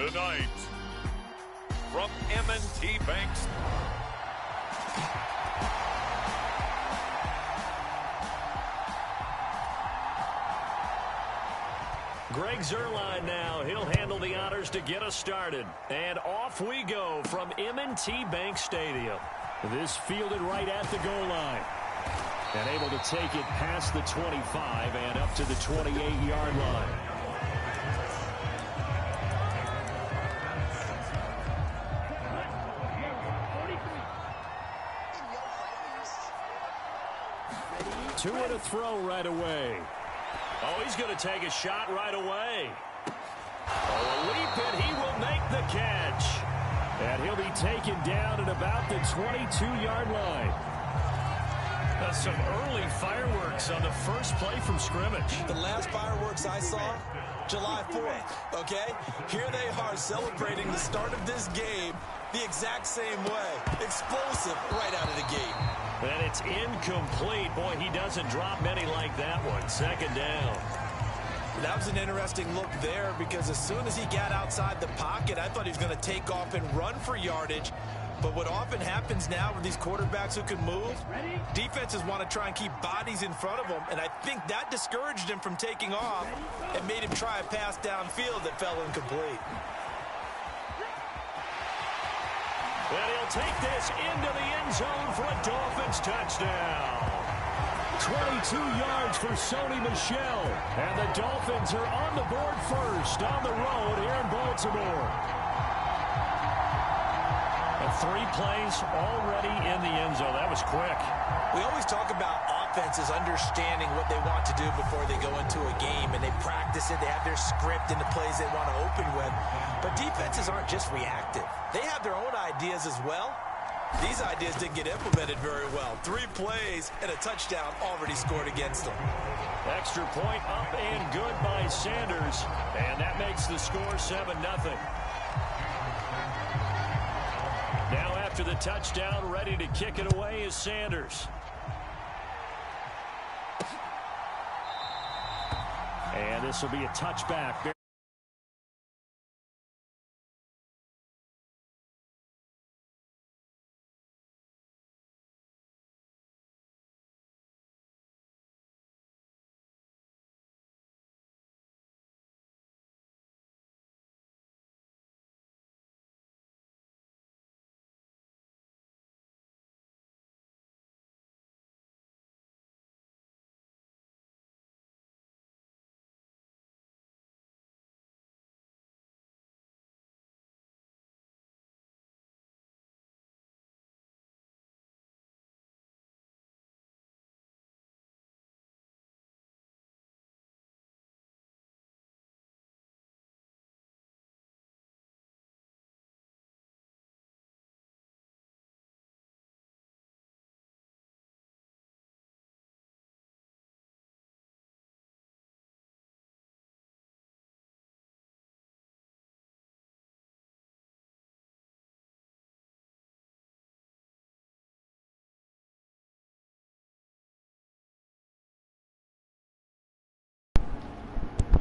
Tonight, from M&T Banks. Greg Zuerlein now. He'll handle the honors to get us started. And off we go from M&T Bank Stadium. This fielded right at the goal line. And able to take it past the 25 and up to the 28-yard line. Two and a throw right away. Oh, he's going to take a shot right away. Oh, a leap, and he will make the catch. And he'll be taken down at about the 22-yard line. That's some early fireworks on the first play from scrimmage. The last fireworks I saw, July 4th, okay? Here they are celebrating the start of this game the exact same way. Explosive right out of the gate. And it's incomplete. Boy, he doesn't drop many like that one. Second down. That was an interesting look there because as soon as he got outside the pocket, I thought he was going to take off and run for yardage. But what often happens now with these quarterbacks who can move, defenses want to try and keep bodies in front of them, and I think that discouraged him from taking off and made him try a pass downfield that fell incomplete. And he'll take this into the end zone for a Dolphins touchdown. 22 yards for Sony Michel. And the Dolphins are on the board first on the road here in Baltimore. And 3 plays already in the end zone. That was quick. We always talk about offenses understanding what they want to do before they go into a game, and they practice it. They have their script and the plays they want to open with. But defenses aren't just reactive. They have their own ideas as well. These ideas didn't get implemented very well. 3 plays and a touchdown already scored against them. Extra point up and good by Sanders. And that makes the score 7-0. Now after the touchdown, ready to kick it away is Sanders. And this will be a touchback.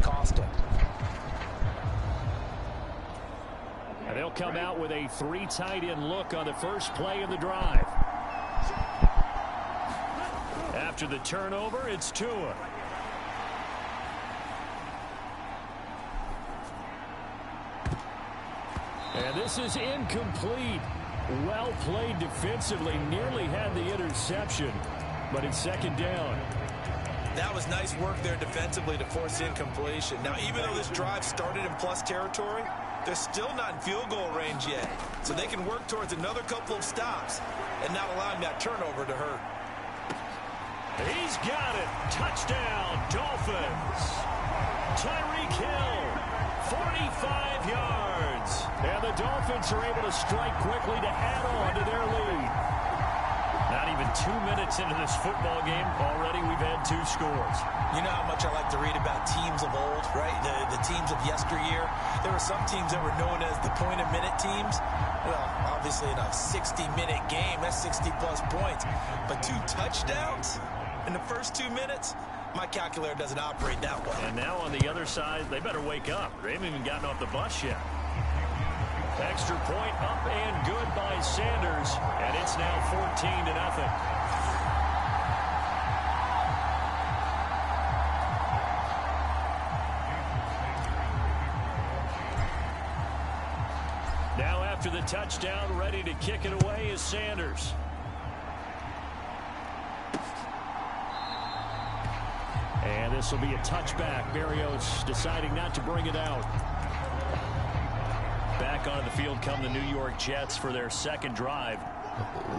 Costa. And they'll come out with a 3 tight end look on the first play of the drive. After the turnover, it's Tua. And this is incomplete. Well played defensively. Nearly had the interception, but it's second down. That was nice work there defensively to force incompletion. Now, even though this drive started in plus territory, they're still not in field goal range yet. So they can work towards another couple of stops and not allowing that turnover to hurt. He's got it. Touchdown, Dolphins. Tyreek Hill, 45 yards. And the Dolphins are able to strike quickly to add on to their lead. Not even 2 minutes into this football game, already we've had 2 scores. You know how much I like to read about teams of old, right? The teams of yesteryear. There were some teams that were known as the point-a-minute teams. Well, obviously in a 60-minute game, that's 60-plus points. But 2 touchdowns in the first 2 minutes? My calculator doesn't operate that way. And now on the other side, they better wake up. They haven't even gotten off the bus yet. Extra point up and good by Sanders, and it's now 14-0. Now after the touchdown, ready to kick it away is Sanders. And this will be a touchback. Berrios deciding not to bring it out. Back onto the field come the New York Jets for their second drive.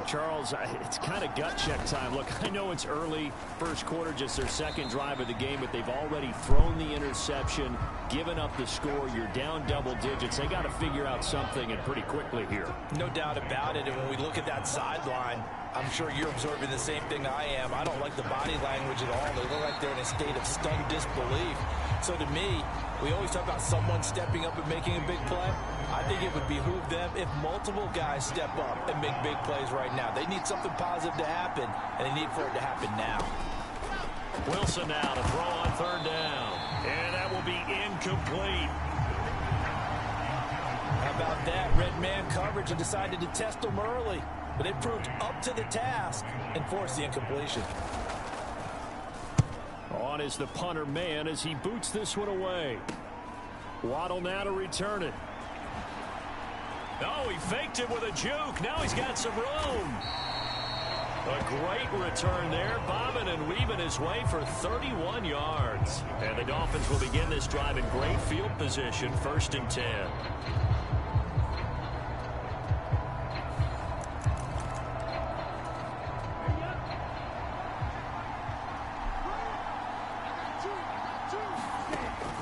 Charles, it's kind of gut check time. Look, I know it's early, first quarter, just their second drive of the game, but they've already thrown the interception, given up the score. You're down double digits. They got to figure out something, and pretty quickly here. No doubt about it. And when we look at that sideline, I'm sure you're observing the same thing I am. I don't like the body language at all. They look like they're in a state of stunned disbelief. So to me, we always talk about someone stepping up and making a big play. I think it would behoove them if multiple guys step up and make big plays right now. They need something positive to happen, and they need for it to happen now. Wilson now to throw on third down. And that will be incomplete. How about that? Red man coverage and decided to test them early. But they proved up to the task and forced the incompletion. On is the punter man as he boots this one away. Waddle now to return it. Oh, he faked it with a juke. Now he's got some room. A great return there. Bobbing and weaving his way for 31 yards. And the Dolphins will begin this drive in great field position, 1st and 10.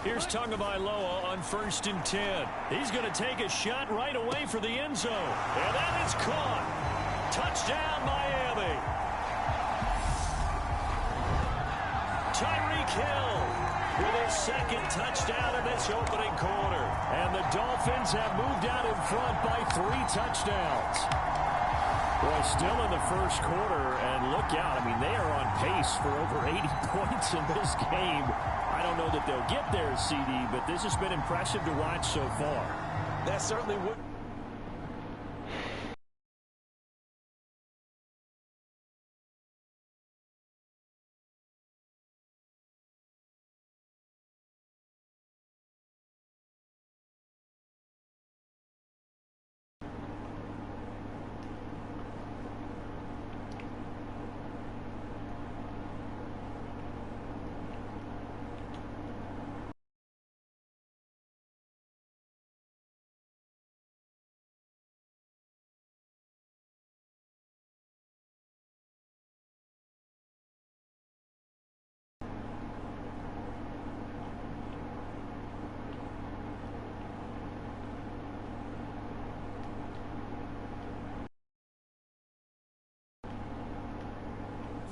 Here's Tagovailoa on 1st and 10. He's going to take a shot right away for the end zone. And that is caught. Touchdown, Miami. Tyreek Hill with his second touchdown in this opening quarter. And the Dolphins have moved out in front by 3 touchdowns. Boy, still in the first quarter, and look out. I mean, they are on pace for over 80 points in this game. I don't know that they'll get there, CD, but this has been impressive to watch so far. That certainly would.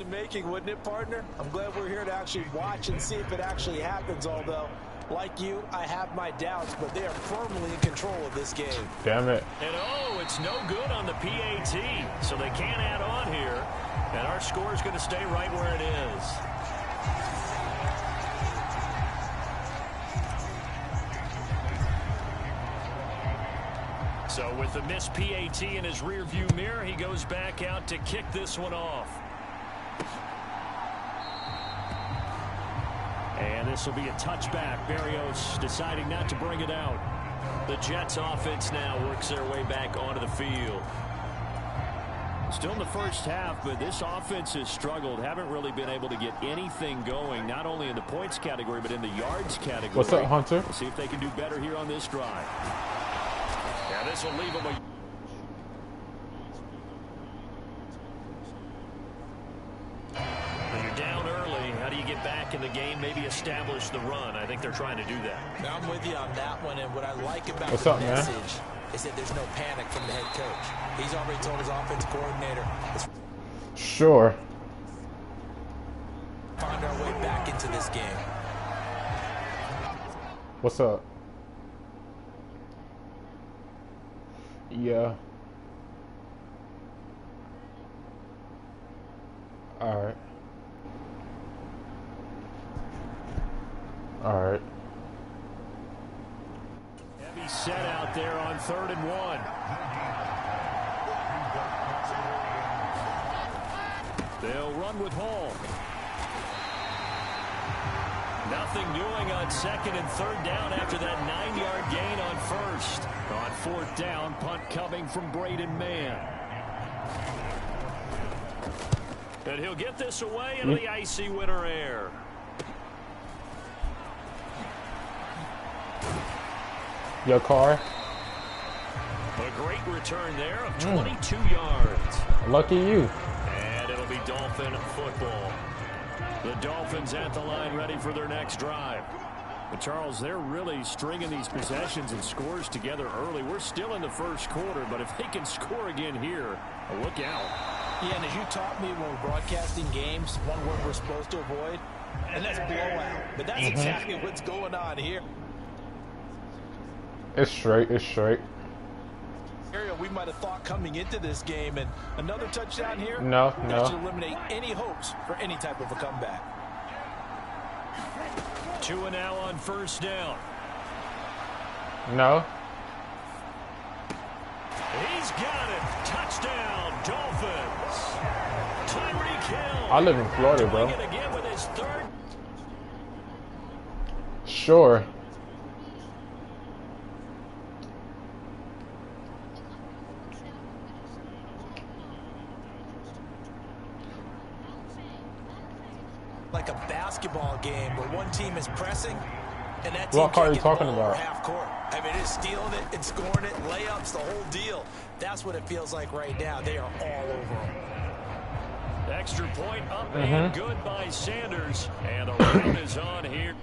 Making, wouldn't it, partner? I'm glad we're here to actually watch and see if it actually happens, although, like you, I have my doubts, but they are firmly in control of this game. Damn it. And oh, it's no good on the PAT, so they can't add on here, and our score is going to stay right where it is. So with the missed PAT in his rearview mirror, he goes back out to kick this one off. And this will be a touchback. Berrios deciding not to bring it out. The Jets offense now works their way back onto the field. Still in the first half, but this offense has struggled. Haven't really been able to get anything going, not only in the points category, but in the yards category. What's up, Hunter? We'll see if they can do better here on this drive. Yeah, this will leave them a... back in the game, maybe establish the run. I think they're trying to do that. I'm with you on that one, and what I like about What's the up, message man? is that there's no panic from the head coach. He's already told his offense coordinator. Sure. Find our way back into this game. What's up? Yeah. All right. All right. Heavy set out there on 3rd and 1. They'll run with Hall. Nothing doing on 2nd and 3rd down after that 9-yard gain on 1st. On 4th down, punt coming from Braden Mann. And he'll get this away into the icy winter air. Your car. A great return there of 22 yards. Lucky you. And it'll be Dolphin football. The Dolphins at the line ready for their next drive. But Charles, they're really stringing these possessions and scores together early. We're still in the first quarter, but if they can score again here, look out. Yeah, and as you taught me when we're broadcasting games, one word we're supposed to avoid, and that's blowout. But that's exactly what's going on here. It's straight. It's straight. Area we might have thought coming into this game, and another touchdown here. No. That should eliminate any hopes for any type of a comeback. Tua now on 1st down. No. He's got it. Touchdown, Dolphins. Tyreek Hill. I live in Florida, bro. Doing it again with his 3rd. Sure. Like a basketball game where one team is pressing and that team What car are you can't get talking the ball over about? half court. I mean, it's stealing it and scoring it, layups, the whole deal. That's what it feels like right now. They are all over them. Extra point up and good by Sanders. And the round is on here.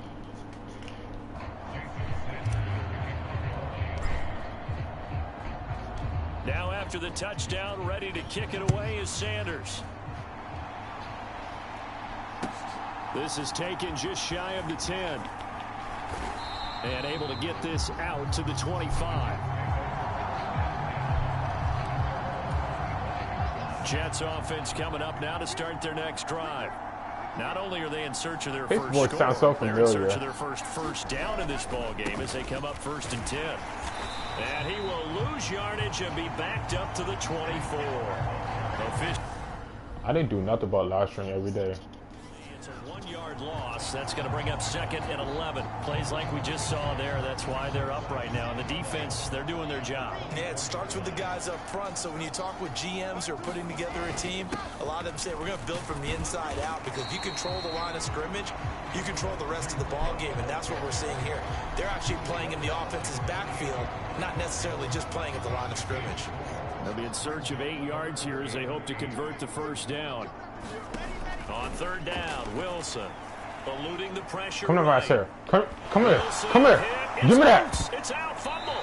Now after the touchdown, ready to kick it away is Sanders. This is taken just shy of the 10. And able to get this out to the 25. Jets offense coming up now to start their next drive. Not only are they in search of their His first voice score, sounds so they're in search familiar. of their first down in this ball game as they come up 1st and 10. And he will lose yardage and be backed up to the 24. I didn't do nothing but live stream every day. It's a 1-yard loss. That's going to bring up 2nd and 11. Plays like we just saw there. That's why they're up right now. And the defense, they're doing their job. Yeah, it starts with the guys up front. So when you talk with GMs who are putting together a team, a lot of them say we're going to build from the inside out, because if you control the line of scrimmage, you control the rest of the ball game, and that's what we're seeing here. They're actually playing in the offense's backfield, not necessarily just playing at the line of scrimmage. They'll be in search of 8 yards here as they hope to convert the 1st down. On 3rd down, Wilson eluding the pressure. Come on, right here. Come here. Wilson Come here. hit. Give me that. Loose. It's out. Fumble.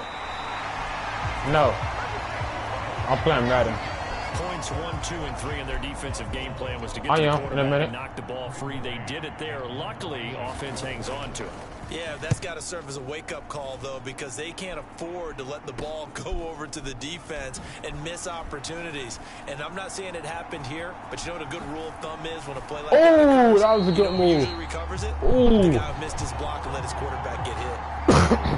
No. I'm playing Madden. Points 1, 2, and 3 in their defensive game plan was to get I to the am, in a quarterback minute. and knock the ball free. They did it there. Luckily, offense hangs on to it. Yeah, that's got to serve as a wake-up call, though, because they can't afford to let the ball go over to the defense and miss opportunities. And I'm not saying it happened here, but you know what a good rule of thumb is when a play like that occurs? That was a good move. Usually recovers it. Ooh. The guy who missed his block and let his quarterback get hit.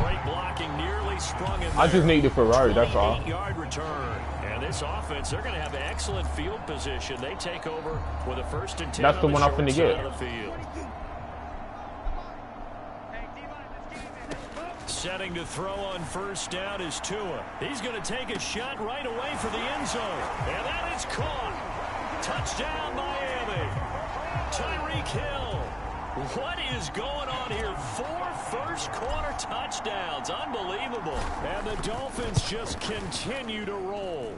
Great blocking, nearly sprung in there. I just need the Ferrari, that's all. 28-yard return. And this offense, they're going to have excellent field position. They take over with a 1st and 10. That's the on one I'm short finna side get. of the field. Setting to throw on 1st down is Tua. He's going to take a shot right away for the end zone. And that is caught. Touchdown, Miami. Tyreek Hill. What is going on here? 4 first-quarter touchdowns. Unbelievable. And the Dolphins just continue to roll.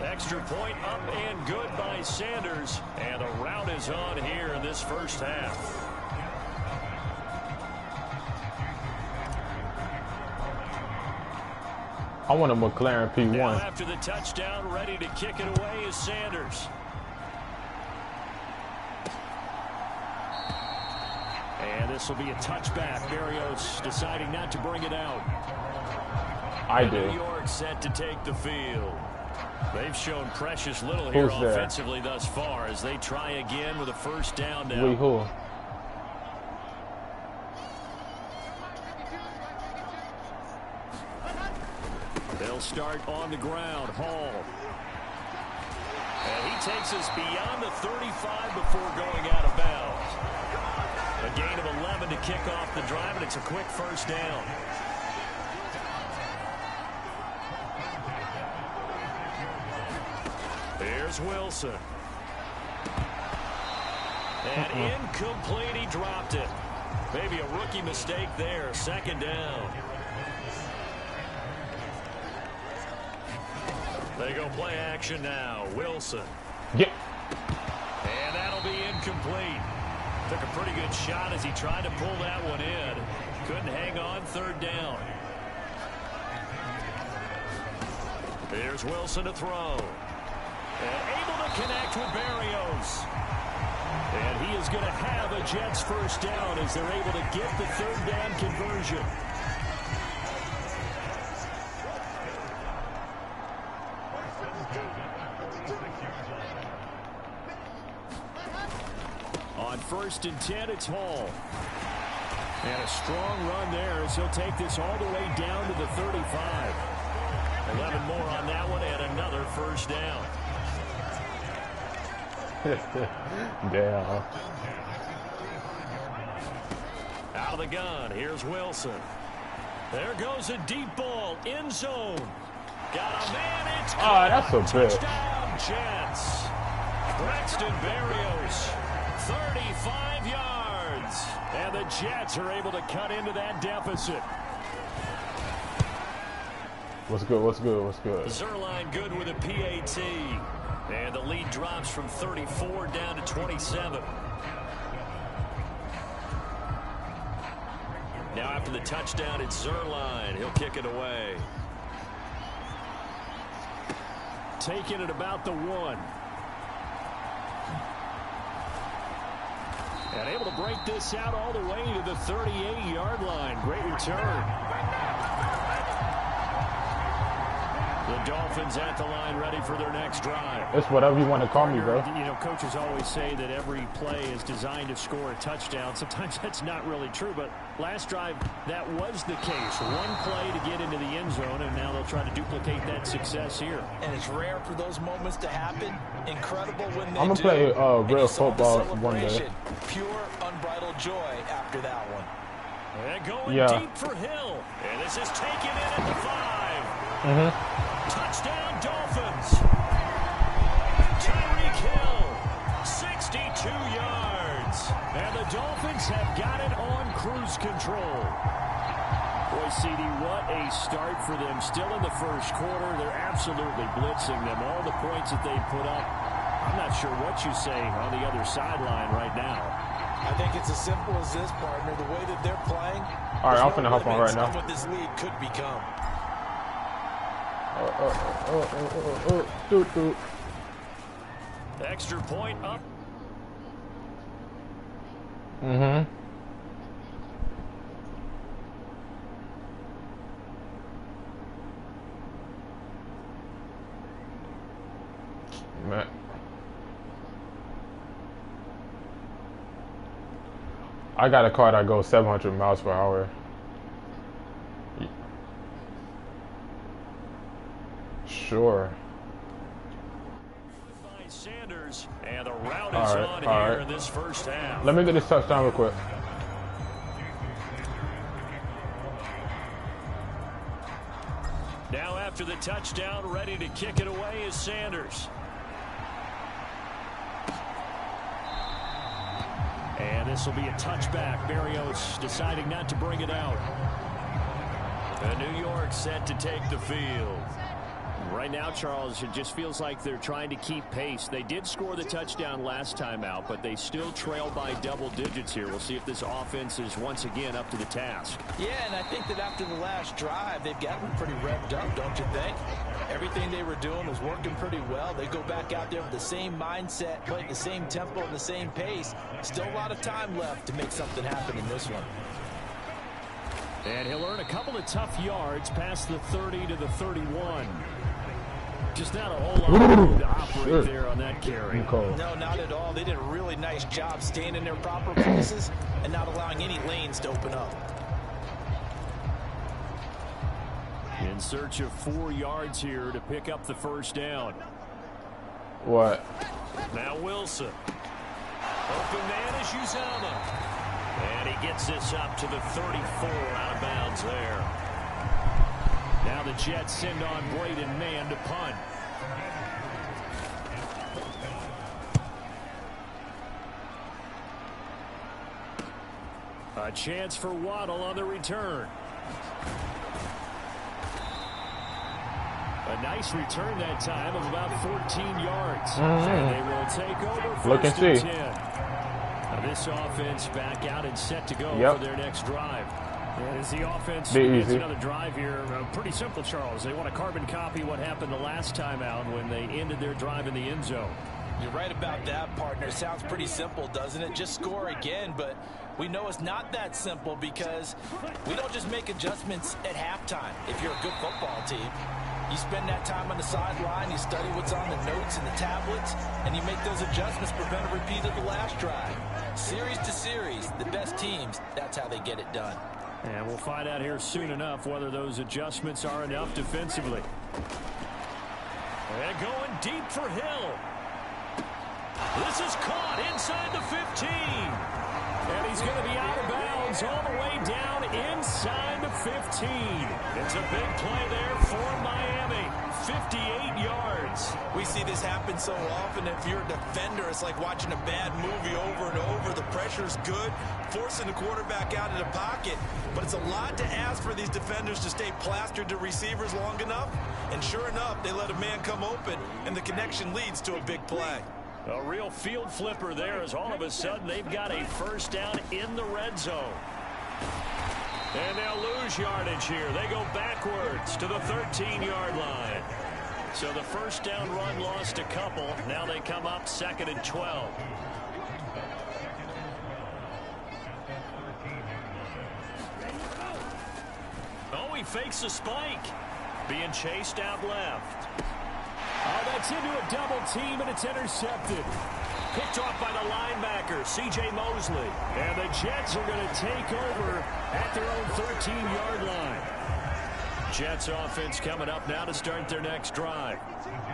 Extra point up and good by Sanders. And the route is on here in this first half. I want a McLaren P1. Now after the touchdown, ready to kick it away is Sanders. And this will be a touchback. Berrios deciding not to bring it out. I do. New York set to take the field. They've shown precious little here Who's there? offensively thus far as they try again with a 1st down now. Wait, who? They'll start on the ground. Hall. And he takes us beyond the 35 before going out of bounds. A gain of 11 to kick off the drive, and it's a quick first down. Here's Wilson. And incomplete, he dropped it. Maybe a rookie mistake there. Second down. They go play action now. Wilson. Yep. And that'll be incomplete. Took a pretty good shot as he tried to pull that one in. Couldn't hang on. Third down. Here's Wilson to throw. And able to connect with Berrios. And he is going to have a Jets first down as they're able to get the third down conversion. On 1st and 10, it's Hall. And a strong run there as he'll take this all the way down to the 35. 11 more on that one and another first down. Damn. Out of the gun, here's Wilson. There goes a deep ball, end zone. Got a man, it's that's a bit. Touchdown, Jets. Braxton Berrios, 35 yards. And the Jets are able to cut into that deficit. What's good? What's good? What's good? Zerline good with a PAT. And the lead drops from 34 down to 27. Now after the touchdown, it's Zerline. He'll kick it away. Taking it about the 1. And able to break this out all the way to the 38-yard line. Great return. The Dolphins at the line, ready for their next drive. It's whatever you want to call me, bro. You know, coaches always say that every play is designed to score a touchdown. Sometimes that's not really true, but last drive, that was the case. One play to get into the end zone, and now they'll try to duplicate that success here. And it's rare for those moments to happen. Incredible when they I'm do. gonna play real football one day. Pure, unbridled joy after that one. And going deep for Hill. And this is taken in at the 5. Touchdown, Dolphins. Tyreek Hill, 62 yards. And the Dolphins have got it on cruise control. Boy, CD, what a start for them. Still in the first quarter. They're absolutely blitzing them. All the points that they put up. I'm not sure what you say on the other sideline right now. I think it's as simple as this, partner. The way that they're playing. All right, I'm finna hop on right now. What this lead could become. Extra point up. Man. I got a car that goes 700 miles per hour. Sure. By Sanders, and the route is on here in this first half. Let me get this touchdown real quick. Now after the touchdown, ready to kick it away is Sanders. And this will be a touchback. Berrios deciding not to bring it out. And New York set to take the field. Right now, Charles, it just feels like they're trying to keep pace. They did score the touchdown last time out, but they still trail by double digits here. We'll see if this offense is once again up to the task. Yeah, and I think that after the last drive, they've gotten pretty revved up, don't you think? Everything they were doing was working pretty well. They go back out there with the same mindset, playing the same tempo and the same pace. Still a lot of time left to make something happen in this one. And he'll earn a couple of tough yards past the 30 to the 31. Just not a whole lot of room to operate there on that carry. No, not at all. They did a really nice job staying in their proper places and not allowing any lanes to open up. In search of 4 yards here to pick up the first down. What? Now Wilson. Open man is Uzama. And he gets this up to the 34 out of bounds there. Now the Jets send on Braden Mann to punt. A chance for Waddle on the return. A nice return that time of about 14 yards. And they will take over Look and first see. and 10. Now this offense back out and set to go for their next drive. As the offense begins another drive here, pretty simple, Charles. They want to carbon copy what happened the last time out when they ended their drive in the end zone. You're right about that, partner. Sounds pretty simple, doesn't it? Just score again, but we know it's not that simple because we don't just make adjustments at halftime. If you're a good football team, you spend that time on the sideline, you study what's on the notes and the tablets, and you make those adjustments, prevent a repeat of the last drive. Series to series, the best teams, that's how they get it done. And we'll find out here soon enough whether those adjustments are enough defensively. And going deep for Hill. This is caught inside the 15. And he's going to be out of bounds all the way down inside the 15. It's a big play there for Miami. 58 yards. We see this happen so often. If you're a defender, it's like watching a bad movie over and over. The pressure's good, forcing the quarterback out of the pocket. But it's a lot to ask for these defenders to stay plastered to receivers long enough. And sure enough, they let a man come open, and the connection leads to a big play. A real field flipper there as all of a sudden they've got a first down in the red zone. And they'll lose yardage here. They go backwards to the 13-yard line. So the first down run lost a couple. Now they come up 2nd and 12. Oh, he fakes a spike. Being chased out left. Oh, that's into a double team, and it's intercepted. Picked off by the linebacker, C.J. Mosley. And the Jets are going to take over at their own 13-yard line. Jets offense coming up now to start their next drive.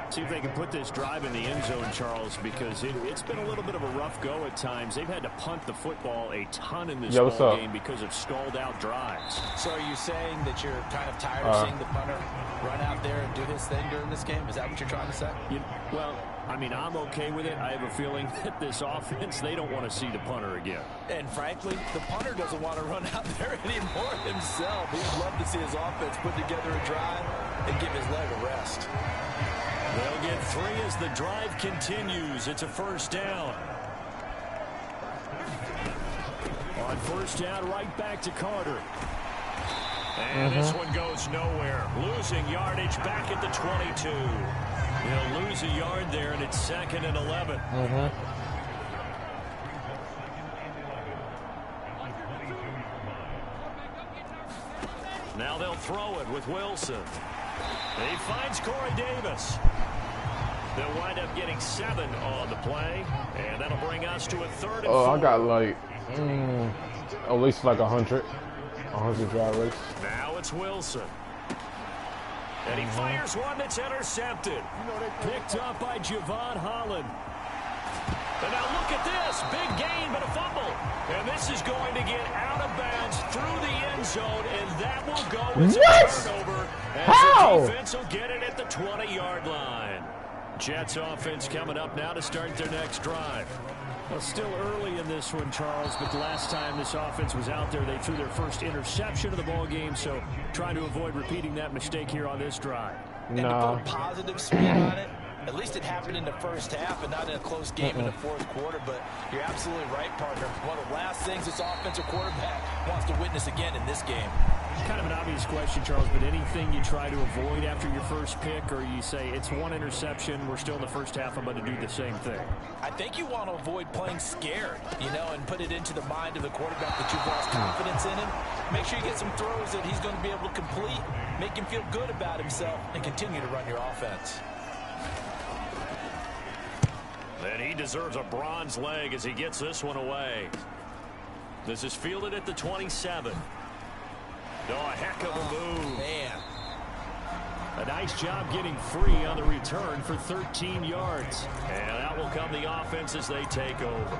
See if they can put this drive in the end zone, Charles, because it's been a little bit of a rough go at times. They've had to punt the football a ton in this ball game because of stalled-out drives. So are you saying that you're kind of tired of seeing the punter run out there and do his thing during this game? Is that what you're trying to say? Well, I mean, I'm okay with it. I have a feeling that this offense, they don't want to see the punter again. And frankly, the punter doesn't want to run out there anymore himself. He'd love to see his offense put together a drive and give his leg a rest. They'll get 3 as the drive continues. It's a first down. On first down, right back to Carter. And this one goes nowhere. Losing yardage back at the 22. He'll lose a yard there, and it's 2nd and 11. Now they'll throw it with Wilson. He finds Corey Davis. They'll wind up getting 7 on the play, and that'll bring us to a 3rd and 4. I got like at least like 100 drive rates. Now it's Wilson. And he fires one that's intercepted. Picked up by Javon Holland. And now look at this. Big gain, but a fumble. And this is going to get out of bounds through the end zone, and that will go as a turnover. As the defense will get it at the 20-yard line. Jets offense coming up now to start their next drive. Well, still early in this one, Charles, but the last time this offense was out there, they threw their first interception of the ball game, so trying to avoid repeating that mistake here on this drive. And to put a positive spin on it, at least it happened in the first half and not in a close game in the fourth quarter, but you're absolutely right, partner. One of the last things this offensive quarterback wants to witness again in this game. Kind of an obvious question, Charles, but anything you try to avoid after your first pick, or you say it's one interception, we're still in the first half, I'm going to do the same thing? I think you want to avoid playing scared, and put it into the mind of the quarterback that you've lost confidence in him. Make sure you get some throws that he's going to be able to complete, make him feel good about himself, and continue to run your offense. And he deserves a bronze leg as he gets this one away. This is fielded at the 27. Oh, a heck of a move. Man. A nice job getting free on the return for 13 yards. And out will come the offense as they take over.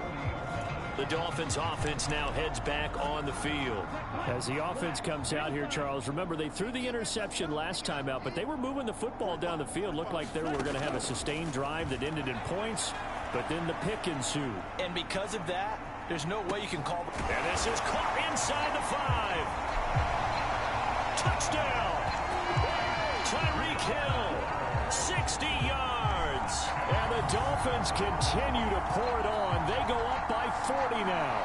The Dolphins offense now heads back on the field. As the offense comes out here, Charles, remember they threw the interception last time out, but they were moving the football down the field. Looked like they were going to have a sustained drive that ended in points, but then the pick ensued. And because of that, there's no way you can call. And this is caught inside the 5. Touchdown. Tyreek Hill, 60 yards. And the Dolphins continue to pour it on. They go up by 40 now.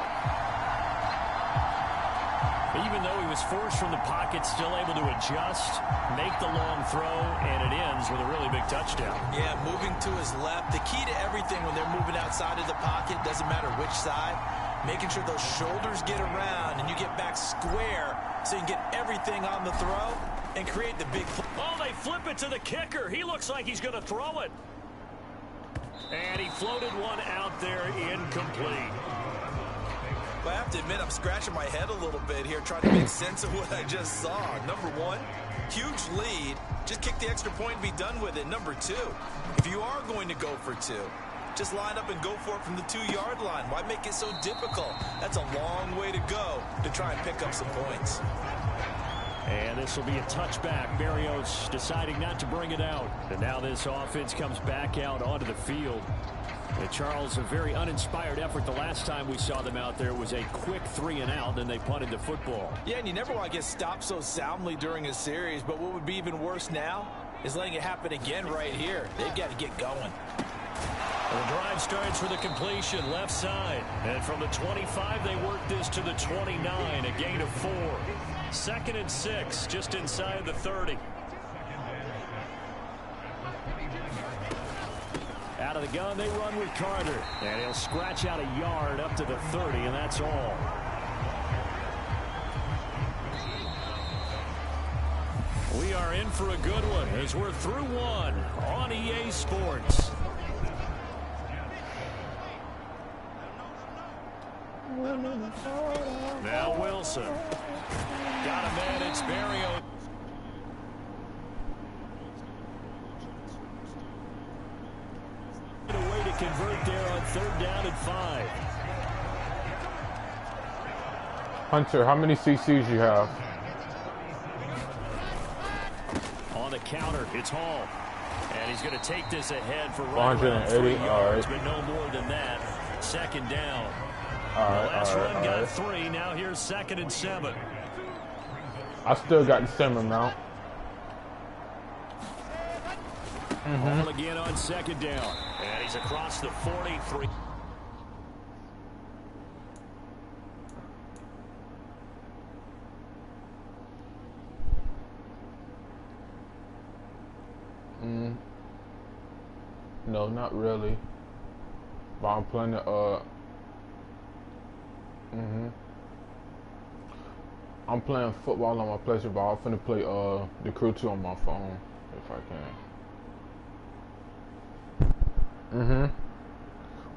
Even though he was forced from the pocket, still able to adjust, make the long throw, and it ends with a really big touchdown. Yeah, moving to his left. The key to everything when they're moving outside of the pocket, doesn't matter which side, making sure those shoulders get around and you get back square so you can get everything on the throw and create the big play. Oh, they flip it to the kicker. He looks like he's going to throw it. And he floated one out there, incomplete. But I have to admit, I'm scratching my head a little bit here trying to make sense of what I just saw. Number one, huge lead. Just kick the extra point and be done with it. Number two, if you are going to go for two, just line up and go for it from the 2-yard line. Why make it so difficult? That's a long way to go to try and pick up some points. And this will be a touchback. Berrios deciding not to bring it out. And now this offense comes back out onto the field. And Charles, a very uninspired effort. The last time we saw them out there was a quick 3-and-out, then they punted the football. Yeah, and you never want to get stopped so soundly during a series, but what would be even worse now is letting it happen again right here. They've got to get going. The drive starts with a completion left side. And from the 25, they work this to the 29, a gain of 4. 2nd and 6, just inside the 30. Out of the gun, they run with Carter. And he'll scratch out a yard up to the 30, and that's all. We are in for a good one as we're through one on EA Sports. Now Wilson. Got a man, it's Berrios. A way to convert there on 3rd down and 5. Hunter, how many CCs you have? On the counter, it's Hall. And he's going to take this ahead for right around 180, 3 yards, but no more than that. 2nd down. The last run got 3. Now here's 2nd and 7. I still got the same amount. Ball again on 2nd down. And he's across the 43. No, not really. But I'm playing I'm playing football on my PlayStation, but I'm finna play the Crew 2 on my phone if I can.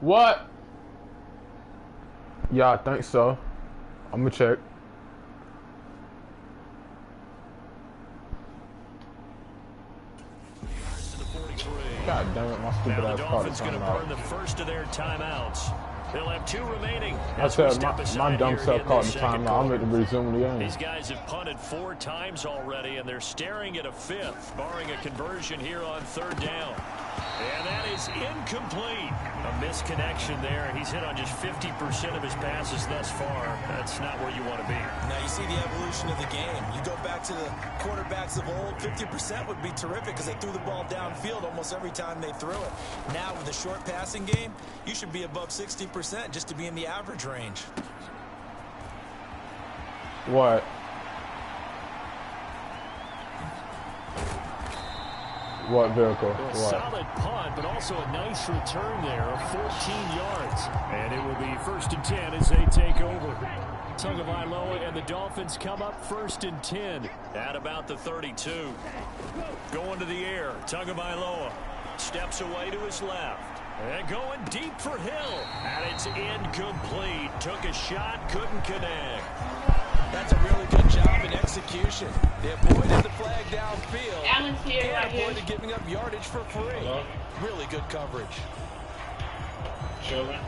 What? Yeah, I think so. I'm gonna check. God damn it, my stupid now ass the Dolphins going to burn the first of their timeouts. They'll have 2 remaining. I said my dumb self caught the timeout. I'm ready to resume the game. These guys have punted 4 times already, and they're staring at a 5th, barring a conversion here on 3rd down. And that is incomplete. A misconnection there. He's hit on just 50% of his passes thus far. That's not where you want to be. Now you see the evolution of the game. You go back to the quarterbacks of old, 50% would be terrific because they threw the ball downfield almost every time they threw it. Now with the short passing game, you should be above 60% just to be in the average range. What? What vehicle? A solid punt, but also a nice return there of 14 yards. And it will be 1st and 10 as they take over. Tagovailoa and the Dolphins come up 1st and 10 at about the 32. Going to the air, Tagovailoa steps away to his left. And going deep for Hill. And it's incomplete. Took a shot, couldn't connect. That's a really good job in execution. They avoided the flag downfield Allen's here, right and here. avoided giving up yardage for free. Hello? Really good coverage. Chilling.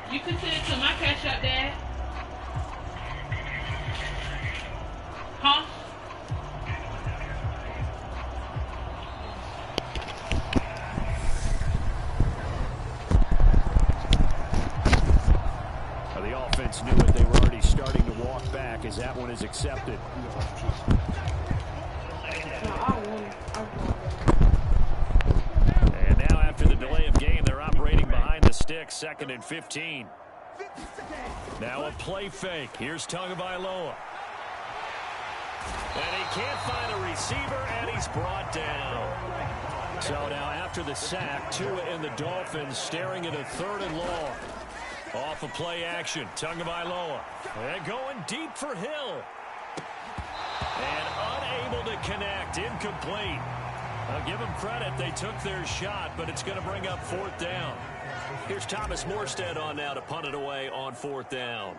You can send it to my cash out, Dad. Huh? The offense knew it. They were already starting to walk back as that one is accepted. And now after the delay of game, they're operating behind the sticks, 2nd and 15. Now a play fake. Here's Tagovailoa. And he can't find a receiver, and he's brought down. So now after the sack, Tua and the Dolphins staring at a 3rd and long. Off of play action, Tagovailoa. And going deep for Hill. And unable to connect, incomplete. I'll give them credit, they took their shot, but it's going to bring up 4th down. Here's Thomas Morstead on now to punt it away on 4th down.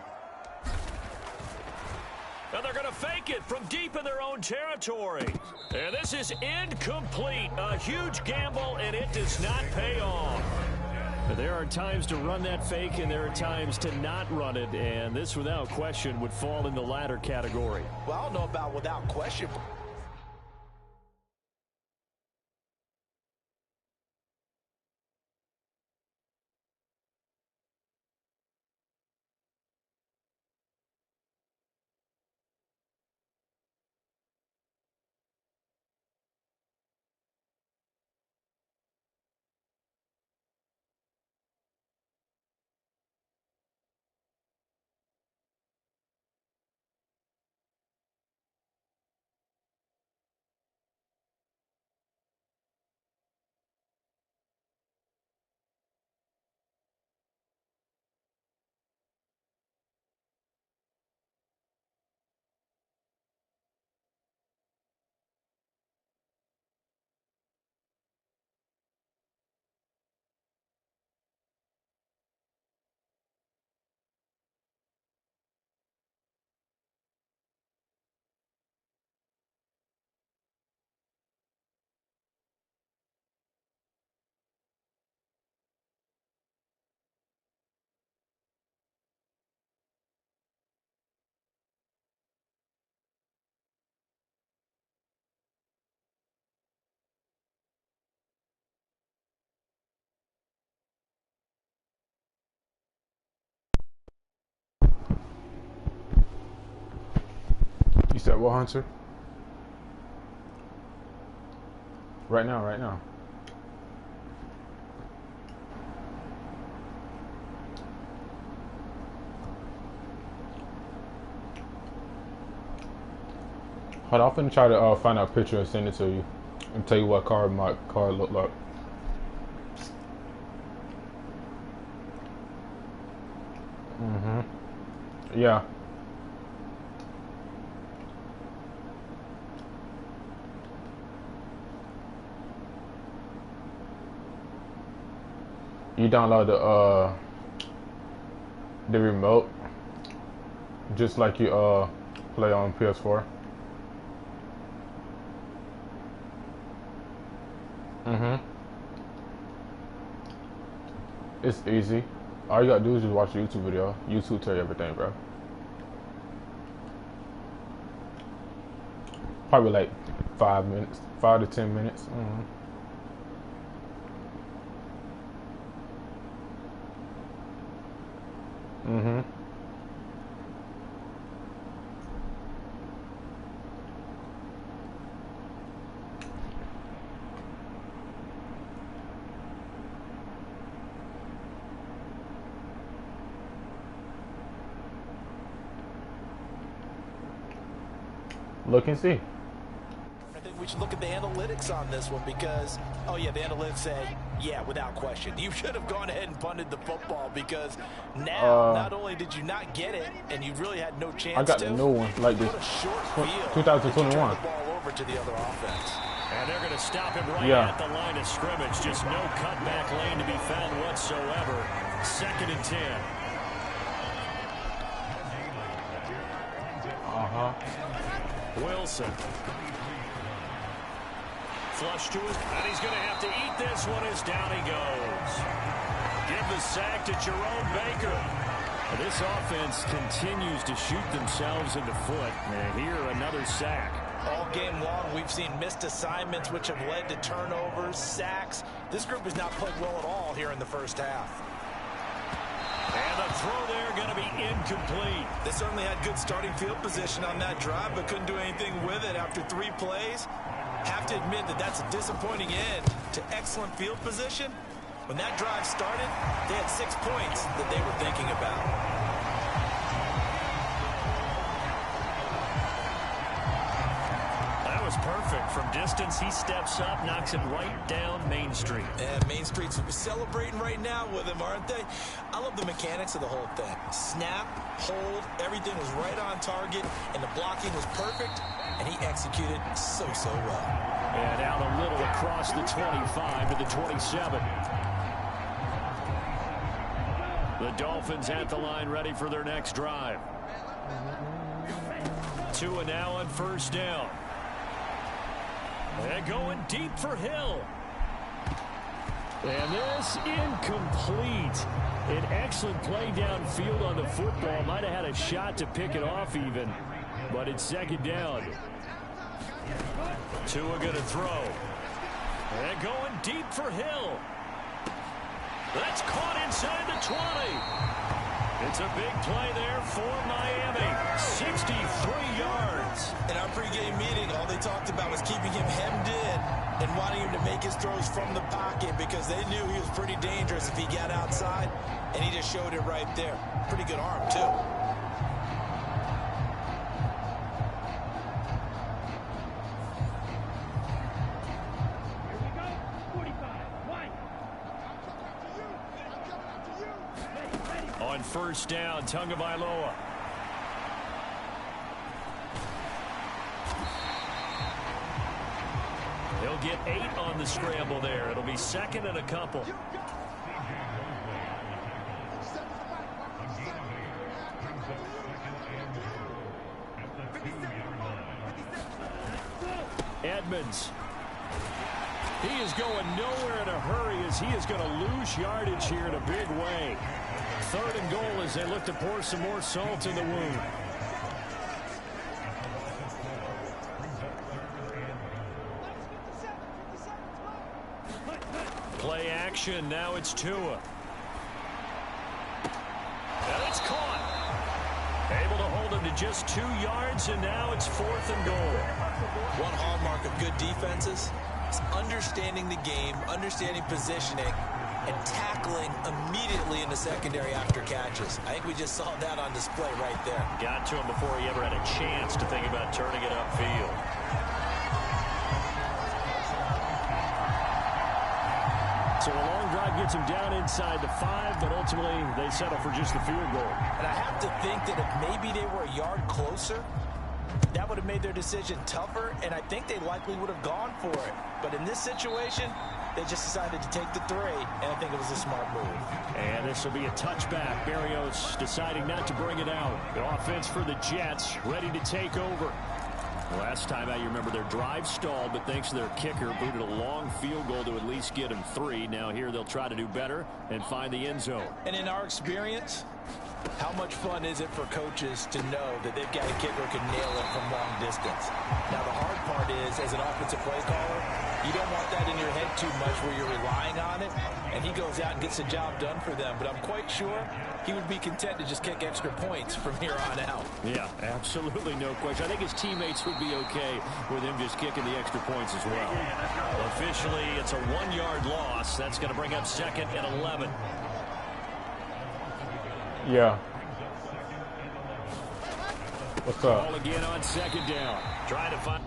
Now they're going to fake it from deep in their own territory. And this is incomplete. A huge gamble, and it does not pay off. There are times to run that fake, and there are times to not run it, and this, without question, would fall in the latter category. Well, I don't know about without question. You said what, Hunter? Right now, right now. Hold on, I'm finna try to find out a picture and send it to you and tell you what my car looked like. Yeah. You download the remote just like you play on PS4. It's easy. All you gotta do is just watch a YouTube video. YouTube tell you everything, bro. Probably like 5 minutes, 5 to 10 minutes. Look and see. I think we should look at the analytics on this one because, oh yeah, the analytics say, yeah, without question. You should have gone ahead and punted the football because now not only did you not get it and you really had no chance to. I got the new one like this. 2021. effort to the other offense. And they're going to stop him right at the line of scrimmage. Just no cutback lane to be found whatsoever. 2nd and 10. Wilson. Flush to his, and he's going to have to eat this one as down he goes. Give the sack to Jerome Baker. This offense continues to shoot themselves in the foot. And here, another sack. All game long, we've seen missed assignments, which have led to turnovers, sacks. This group has not played well at all here in the first half. And the throw there going to be incomplete. They certainly had good starting field position on that drive, but couldn't do anything with it after 3 plays. Have to admit that that's a disappointing end to excellent field position. When that drive started, they had 6 points that they were thinking about. That was perfect. From distance, he steps up, knocks it right down Main Street. And Main Street's celebrating right now with him, aren't they? I love the mechanics of the whole thing. Snap, hold, everything was right on target, and the blocking was perfect, and he executed so well. And out a little across the 25 to the 27. The Dolphins at the line ready for their next drive. Tua now on 1st down. They're going deep for Hill. And this incomplete. An excellent play downfield on the football. Might have had a shot to pick it off even. But it's 2nd down. Tua going to throw. They're going deep for Hill. That's caught inside the 20. It's a big play there for Miami. 63 yards. In our pregame meeting, all they talked about was keeping him hemmed in and wanting him to make his throws from the pocket because they knew he was pretty dangerous if he got outside, and he just showed it right there. Pretty good arm, too. On 1st down, Tagovailoa. He'll get 8 on the scramble there. It'll be 2nd and a couple. Edmonds. He is going nowhere in a hurry as he is going to lose yardage here in a big way. 3rd and goal as they look to pour some more salt in the wound. Play action. Now it's Tua. And it's caught. Able to hold him to just 2 yards, and now it's 4th and goal. One hallmark of good defenses is understanding the game, understanding positioning, and tackling immediately in the secondary after catches. I think we just saw that on display right there. Got to him before he ever had a chance to think about turning it upfield. So a long drive gets him down inside the 5, but ultimately they settle for just the field goal. And I have to think that if maybe they were a yard closer, that would have made their decision tougher, and I think they likely would have gone for it. But in this situation, they just decided to take the 3, and I think it was a smart move. And this will be a touchback. Berrios deciding not to bring it out. The offense for the Jets ready to take over. Last time out, you remember their drive stalled, but thanks to their kicker, booted a long field goal to at least get them 3. Now here they'll try to do better and find the end zone. And in our experience, how much fun is it for coaches to know that they've got a kicker who can nail it from long distance? Now, the hard part is, as an offensive play caller, you don't want that in your head too much where you're relying on it, and he goes out and gets the job done for them. But I'm quite sure he would be content to just kick extra points from here on out. Yeah, absolutely no question. I think his teammates would be okay with him just kicking the extra points as well. Officially, it's a 1-yard loss. That's going to bring up 2nd and 11. Yeah. What's up? Ball again on 2nd down. Trying to find...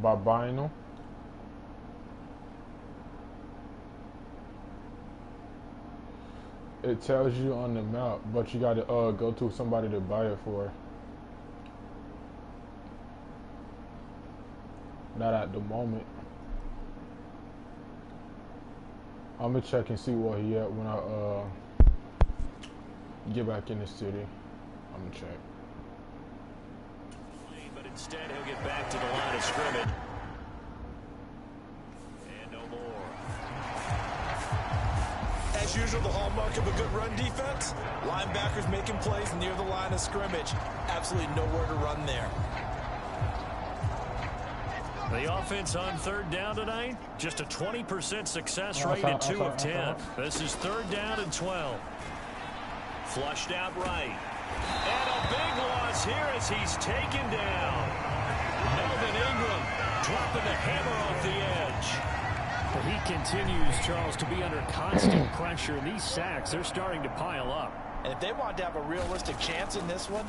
Babino. It tells you on the map, but you gotta go to somebody to buy it for. Not at the moment. I'm gonna check and see where he at when I get back in the city. I'm gonna check. But instead, he'll get back to the line of scrimmage. And no more. As usual, the hallmark of a good run defense, linebackers making plays near the line of scrimmage. Absolutely nowhere to run there. The offense on third down tonight, just a 20% success rate at 2 of 10. This is third down and 12. Flushed out right. And a big loss here as he's taken down. Melvin Ingram dropping the hammer off the edge. But he continues, Charles, to be under constant pressure. And these sacks, they're starting to pile up. And if they want to have a realistic chance in this one,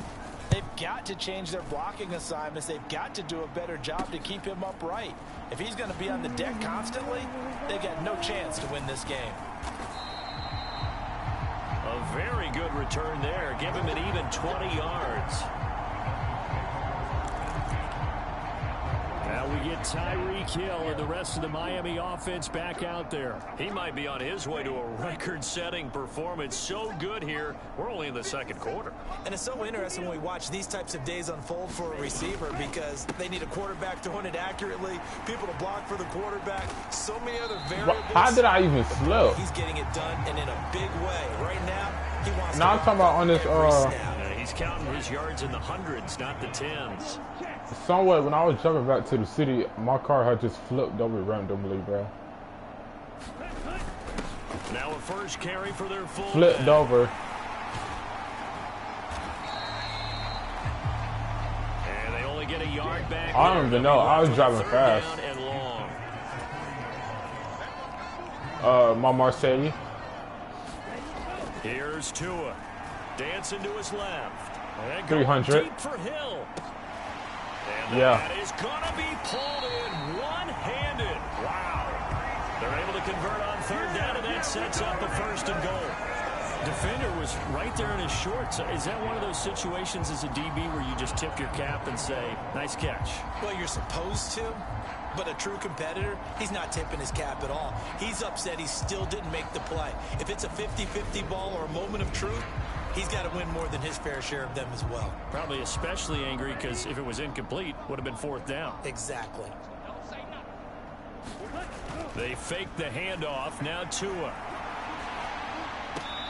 they've got to change their blocking assignments. They've got to do a better job to keep him upright. If he's going to be on the deck constantly, they got no chance to win this game. A very good return there. Give him an even 20 yards. Now we get Tyreek Hill and the rest of the Miami offense back out there. He might be on his way to a record-setting performance. So good here. We're only in the second quarter. And it's so interesting when we watch these types of days unfold for a receiver because they need a quarterback throwing it accurately, people to block for the quarterback, so many other variables. How did I even slip? He's getting it done and in a big way. Right now, he wants now to I'm talking about on this he's counting his yards in the hundreds, not the tens. Somewhere when I was jumping back to the city, my car had just flipped over randomly, bro. Now a first carry for their full flipped over. And they only get a yard back. I don't even know. I was driving fast. And long. My Marseille. Here's Tua. Dancing to his left. And 300. Deep for Hill. And yeah. That is going to be pulled in one-handed. Wow. They're able to convert on third down, and that sets up a first and goal. Defender was right there in his shorts. Is that one of those situations as a DB where you just tip your cap and say, nice catch? Well, you're supposed to, but a true competitor, he's not tipping his cap at all. He's upset he still didn't make the play. If it's a 50-50 ball or a moment of truth, he's got to win more than his fair share of them as well. Probably especially angry because if it was incomplete, would have been fourth down. Exactly. They fake the handoff. Now Tua.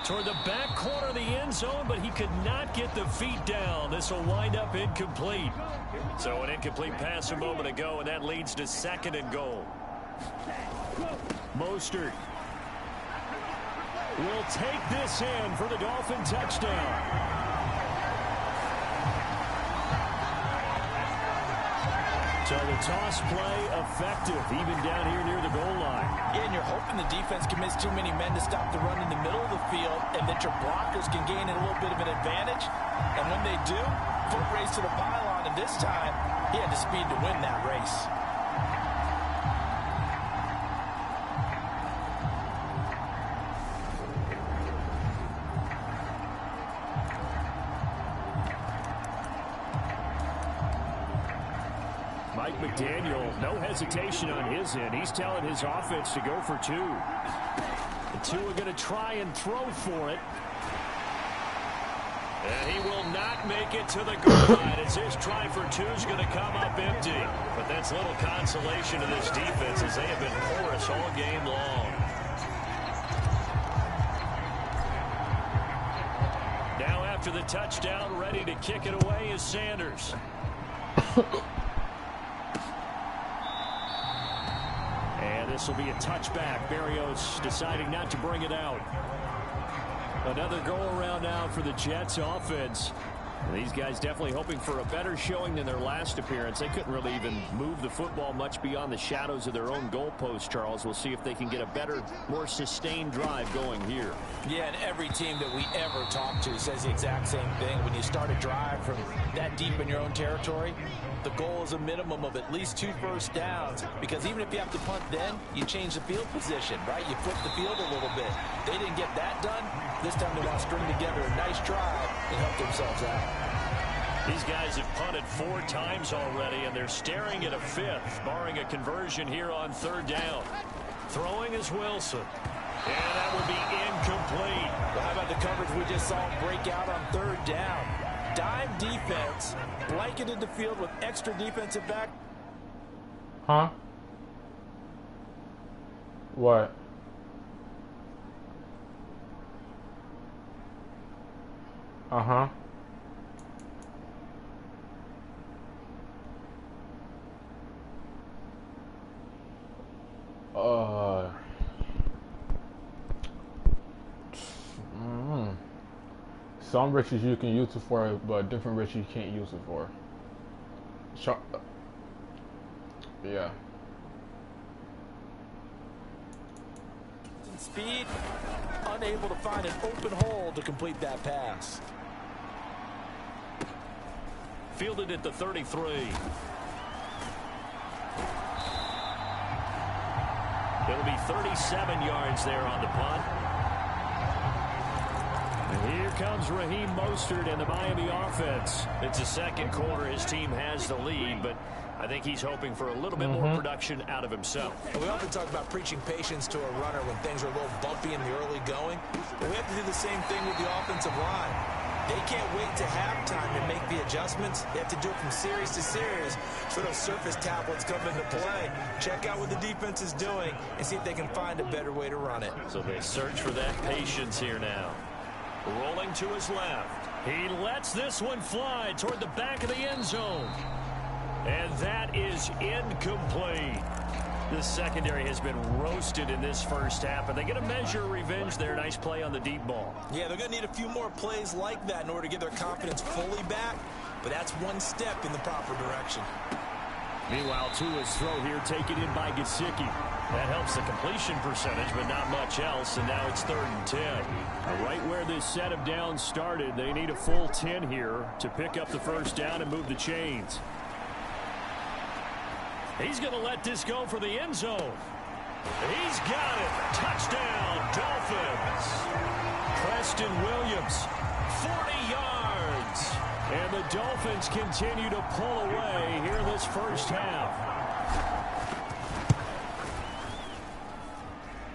Toward the back corner of the end zone, but he could not get the feet down. This will wind up incomplete. So an incomplete pass a moment ago, and that leads to second and goal. Mostert will take this in for the Dolphin touchdown. So the toss play effective, even down here near the goal line. Yeah, and you're hoping the defense can miss too many men to stop the run in the middle of the field and that your blockers can gain a little bit of an advantage. And when they do, foot race to the pylon, and this time, he had the speed to win that race. McDaniel, no hesitation on his end. He's telling his offense to go for two. The two are going to try and throw for it. And he will not make it to the goal line as his try for two is going to come up empty. But that's little consolation to this defense as they have been porous all game long. Now after the touchdown, ready to kick it away is Sanders. This will be a touchback. Berrios deciding not to bring it out. Another go around now for the Jets offense. These guys definitely hoping for a better showing than their last appearance. They couldn't really even move the football much beyond the shadows of their own goalpost, Charles. We'll see if they can get a better, more sustained drive going here. Yeah, and every team that we ever talk to says the exact same thing. When you start a drive from that deep in your own territory, the goal is a minimum of at least 2 first downs, because even if you have to punt then, you change the field position, right? You flip the field a little bit. They didn't get that done. This time they want to string together a nice drive and help themselves out. These guys have punted 4 times already, and they're staring at a 5th, barring a conversion here on 3rd down. Throwing is Wilson. And that would be incomplete. Well, how about the coverage we just saw break out on 3rd down? Dime defense, blanketed the field with extra defensive back. Huh? What? Uh-huh. Some riches you can use it for, but different riches you can't use it for. Yeah. Speed, unable to find an open hole to complete that pass. Fielded at the 33. It'll be 37 yards there on the punt. And here comes Raheem Mostert and the Miami offense. It's the second quarter. His team has the lead, but I think he's hoping for a little bit more production out of himself. We often talk about preaching patience to a runner when things are a little bumpy in the early going, but we have to do the same thing with the offensive line. They can't wait to halftime to make the adjustments. They have to do it from series to series so those surface tablets come into play. Check out what the defense is doing and see if they can find a better way to run it. So they search for that patience here now. Rolling to his left. He lets this one fly toward the back of the end zone. And that is incomplete. The secondary has been roasted in this first half, but they get a measure of revenge there. Nice play on the deep ball. Yeah, they're going to need a few more plays like that in order to get their confidence fully back, but that's one step in the proper direction. Meanwhile, Tua's throw here taken in by Gesicki. That helps the completion percentage, but not much else, and now it's 3rd and 10. Right where this set of downs started, they need a full 10 here to pick up the first down and move the chains. He's going to let this go for the end zone. He's got it. Touchdown, Dolphins. Preston Williams, 40 yards. And the Dolphins continue to pull away here this first half.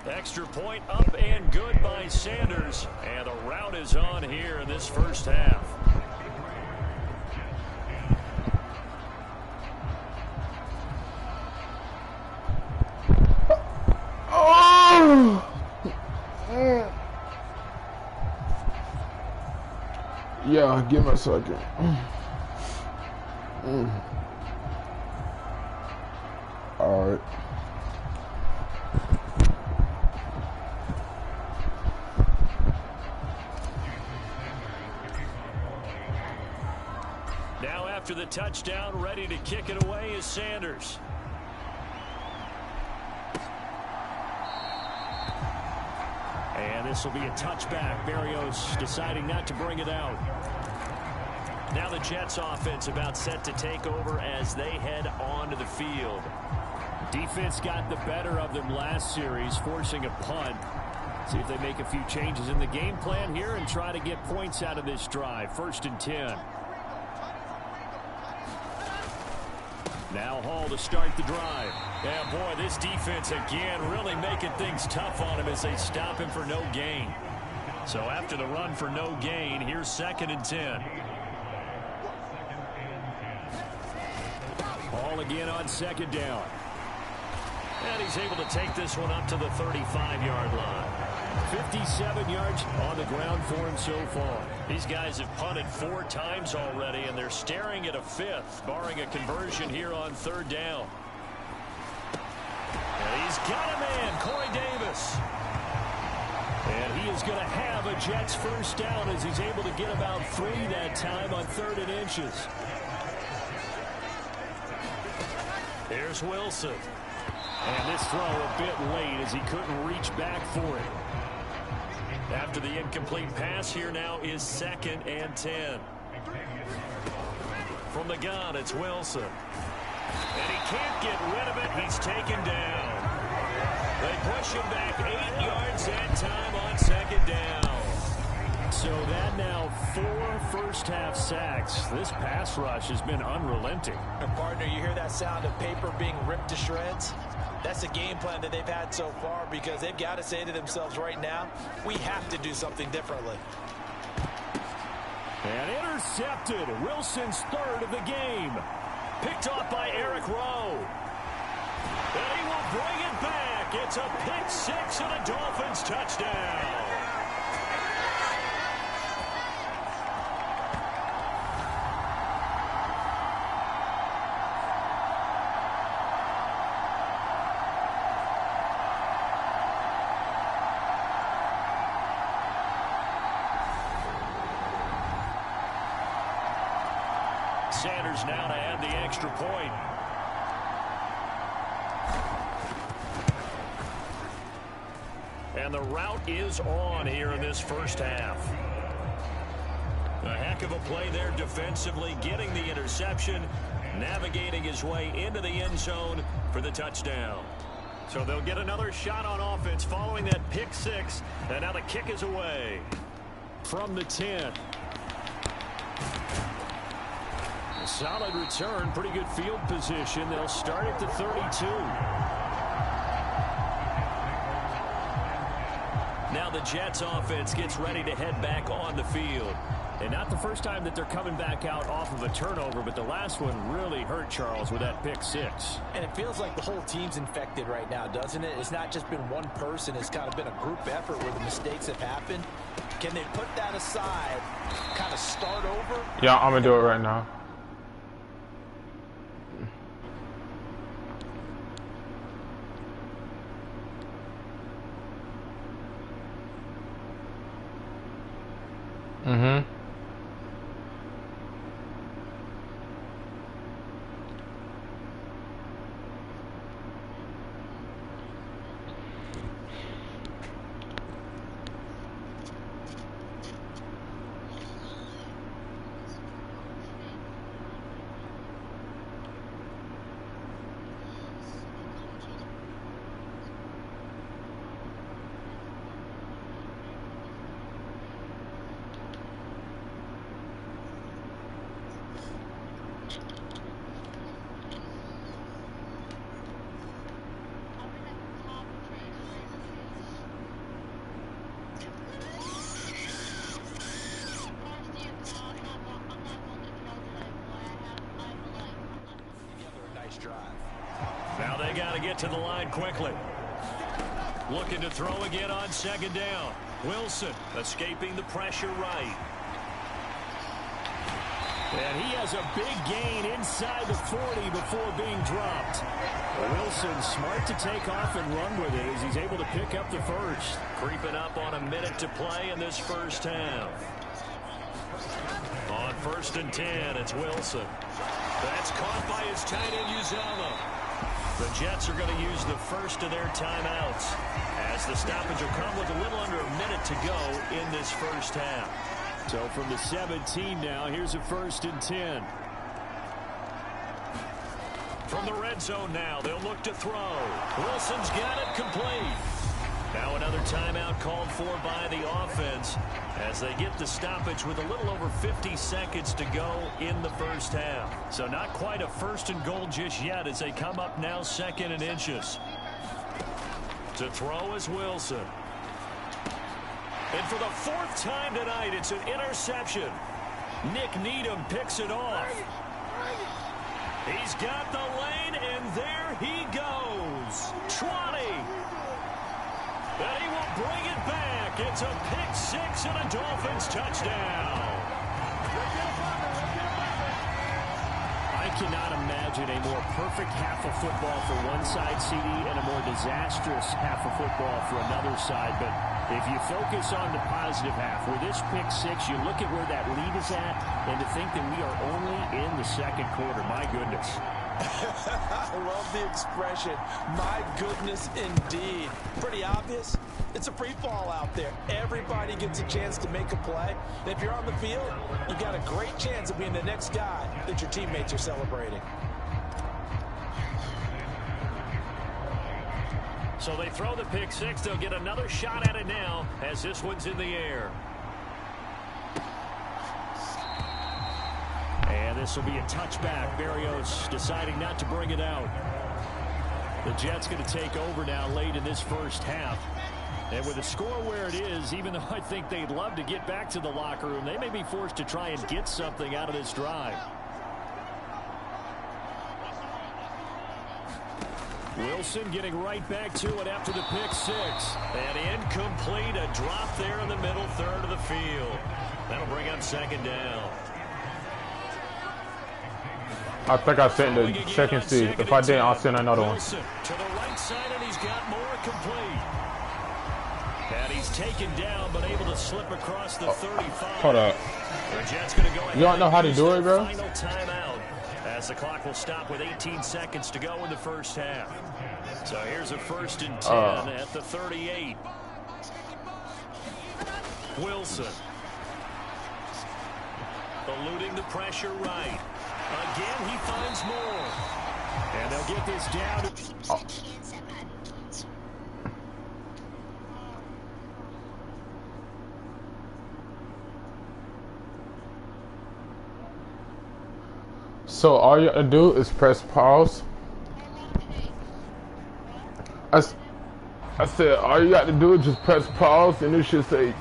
Extra point up and good by Sanders. And the route is on here in this first half. Yeah, give me a second. All right. Now after the touchdown, ready to kick it away is Sanders. And this will be a touchback. Berrios deciding not to bring it out. Now the Jets offense about set to take over as they head onto the field. Defense got the better of them last series, forcing a punt. See if they make a few changes in the game plan here and try to get points out of this drive. 1st and 10. Now Hall to start the drive. Yeah, boy, this defense again really making things tough on him as they stop him for no gain. So after the run for no gain, here's 2nd and 10. Hall again on 2nd down. And he's able to take this one up to the 35-yard line. 57 yards on the ground for him so far. These guys have punted 4 times already, and they're staring at a 5th, barring a conversion here on 3rd down. And he's got a man, Corey Davis. And he is going to have a Jets first down as he's able to get about 3 that time on 3rd and inches. Here's Wilson. And this throw a bit late as he couldn't reach back for it. After the incomplete pass, here now is 2nd and 10. From the gun, it's Wilson. And he can't get rid of it. He's taken down. They push him back 8 yards that time on 2nd down. So that now 4 first-half sacks. This pass rush has been unrelenting. Partner, you hear that sound of paper being ripped to shreds? That's the game plan that they've had so far because they've got to say to themselves right now, we have to do something differently. And intercepted. Wilson's 3rd of the game. Picked off by Eric Rowe. And he will bring it back. It's a pick 6 and a Dolphins touchdown. Sanders now to add the extra point. And the route is on here in this first half. A heck of a play there defensively, getting the interception, navigating his way into the end zone for the touchdown. So they'll get another shot on offense following that pick 6, and now the kick is away from the 10. A solid return, pretty good field position. They'll start at the 32. Now the Jets offense gets ready to head back on the field. And not the first time that they're coming back out off of a turnover, but the last one really hurt Charles with that pick 6. And it feels like the whole team's infected right now, doesn't it? It's not just been one person. It's kind of been a group effort where the mistakes have happened. Can they put that aside, kind of start over? Yeah, I'm going to do it right now. Mm-hmm. Now they got to get to the line quickly. Looking to throw again on 2nd down. Wilson escaping the pressure right. And he has a big gain inside the 40 before being dropped. Wilson smart to take off and run with it as he's able to pick up the first. Creeping up on a minute to play in this first half. On 1st and 10, it's Wilson. That's caught by his tight end, Uzama. The Jets are going to use the first of their timeouts as the stoppage will come with a little under a minute to go in this first half. So from the 17 now, here's a 1st and 10. From the red zone now, they'll look to throw. Wilson's got it complete. Now another timeout called for by the offense as they get the stoppage with a little over 50 seconds to go in the first half. So not quite a 1st and goal just yet as they come up now 2nd and inches. To throw is Wilson. And for the 4th time tonight, it's an interception. Nick Needham picks it off. He's got the lane, and there he goes. 20. And he will bring it back. It's a pick 6 and a Dolphins touchdown. I cannot imagine a more perfect half of football for one side, CD, and a more disastrous half of football for another side. But If you focus on the positive half, with this pick six, you look at where that lead is at, and to think that we are only in the second quarter. My goodness. I love the expression, my goodness indeed. Pretty obvious. It's a free fall out there. Everybody gets a chance to make a play. And if you're on the field, you've got a great chance of being the next guy that your teammates are celebrating. So they throw the pick six. They'll get another shot at it now as this one's in the air. And this will be a touchback. Berrios deciding not to bring it out. The Jets going to take over now late in this first half. And with the score where it is, even though I think they'd love to get back to the locker room, they may be forced to try and get something out of this drive. Wilson getting right back to it after the pick six. And incomplete, a drop there in the middle third of the field. That'll bring up second down. I think I sent the check and see. If I didn't, I'll send another one. Wilson to the right side, and he's got more complete. And he's taken down, but able to slip across the 35. Hold up. The Jets going to go ahead. You don't know how to do it, bro? Final timeout as the clock will stop with 18 seconds to go in the first half. So here's a 1st and 10 at the 38. Wilson eluding the pressure right. Again, he finds more. And they'll get this down. So all you gotta do is press pause. I said all you got to do is just press pause, and it should say,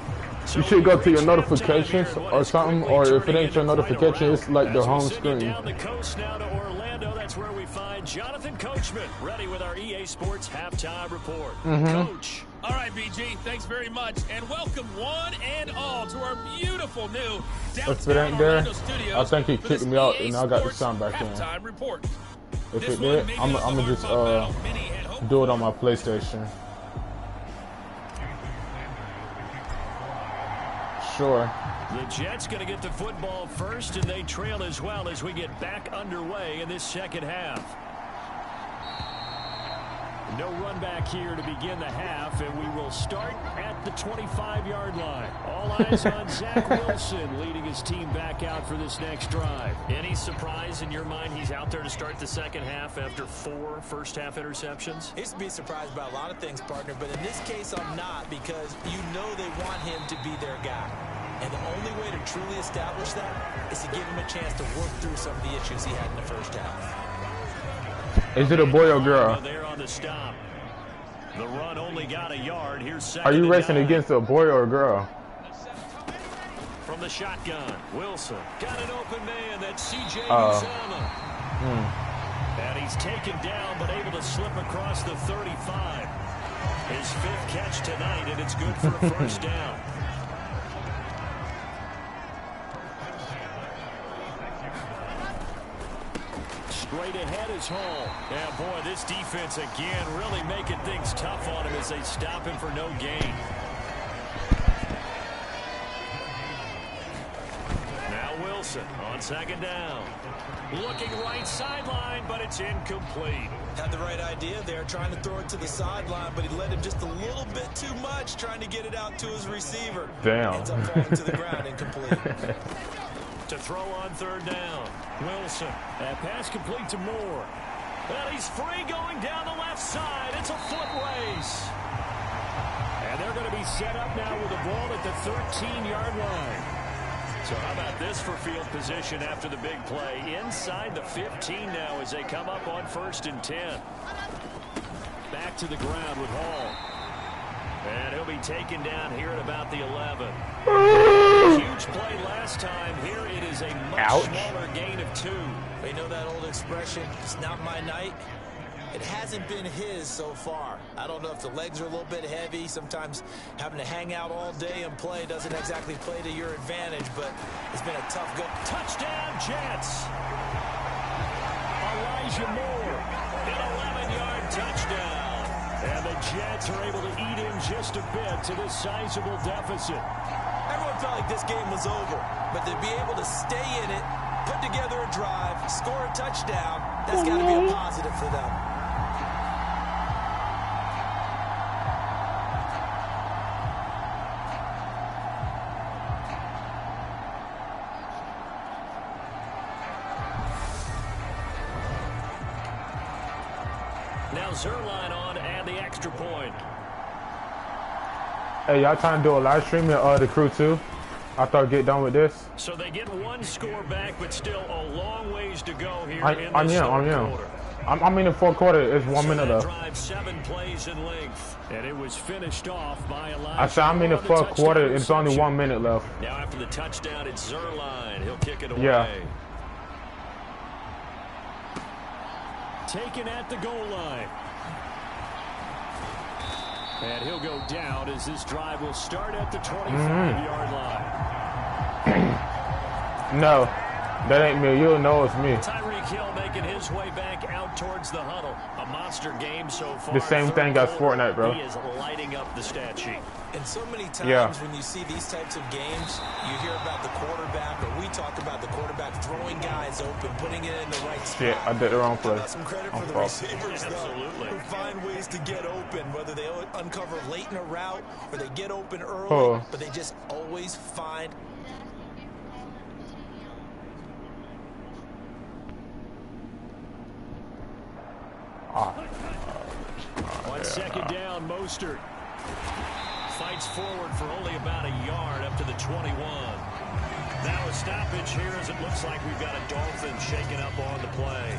you should go to your notifications or something, or if it ain't your notification, it's like the home screen. Down the coast now to Orlando. That's where we find Jonathan Coachman ready with our EA Sports halftime report. Coach. All right, BG, thanks very much, and welcome one and all to our beautiful new downtown Orlando studios. I think he kicked me out, and I got the sound back in. Report. If it did, I'm gonna just do it on my PlayStation. Sure. The Jets going to get the football first, and they trail as well as we get back underway in this second half. No run back here to begin the half, and we will start at the 25-yard line. All eyes on Zach Wilson leading his team back out for this next drive. Any surprise in your mind he's out there to start the second half after 4 first-half interceptions? He's to be surprised by a lot of things, partner, but in this case I'm not, because you know they want him to be their guy. And the only way to truly establish that is to give him a chance to work through some of the issues he had in the first half. Is it a boy or girl? There on the stop. The run only got a yard. Here's second. Are you racing 9. against a boy or a girl? From the shotgun, Wilson got an open man. That's C.J. Uzomah. And he's taken down, but able to slip across the 35. His 5th catch tonight, and it's good for a first down. Straight ahead is Hall. Yeah, boy, this defense again really making things tough on him as they stop him for no gain. Now Wilson on second down. Looking right sideline, but it's incomplete. Had the right idea there, trying to throw it to the sideline, but he led him just a little bit too much, trying to get it out to his receiver. Damn. Ends up falling to the ground, incomplete. To throw on third down. Wilson. That pass complete to Moore. Well, he's free going down the left side. It's a foot race. And they're going to be set up now with the ball at the 13-yard line. So how about this for field position after the big play? Inside the 15 now as they come up on 1st and 10. Back to the ground with Hall. And he'll be taken down here at about the 11. Huge play last time. Here it is a much smaller gain of 2. They know that old expression, it's not my night. It hasn't been his so far. I don't know if the legs are a little bit heavy. Sometimes having to hang out all day and play doesn't exactly play to your advantage, but it's been a tough go. Touchdown, Jets. Elijah Moore, an 11-yard touchdown. And the Jets are able to eat in just a bit to this sizable deficit. Everyone felt like this game was over, but to be able to stay in it, put together a drive, score a touchdown, that's got to be a positive for them. Now Zerline on and the extra point. Hey, y'all trying to do a live stream in the crew too? After I get done with this. So they get one score back, but still a long ways to go here in the third quarter. I'm in the fourth quarter. It's 1 minute left. Drive 7 plays in length, and it was finished off by a line. I said I'm in the fourth quarter. It's only 1 minute left. Now after the touchdown, it's Zerline. He'll kick it away. Yeah. Taken at the goal line. And he'll go down as this drive will start at the 25-yard line. No, that ain't me. You'll know it's me. Tyreek Hill making his way back out towards the huddle. A monster game so far. The same thing as Fortnite, bro. He is lighting up the stat sheet. And so many times when you see these types of games, you hear about the quarterback, or we talk about the quarterback throwing guys open, putting it in the right spot. Shit, I did the wrong play. Some credit for the receivers, though, who find ways to get open, whether they uncover late in a route or they get open early, but they just always find. On second down, Mostert fights forward for only about a yard up to the 21. Now a stoppage here as it looks like we've got a Dolphin shaking up on the play.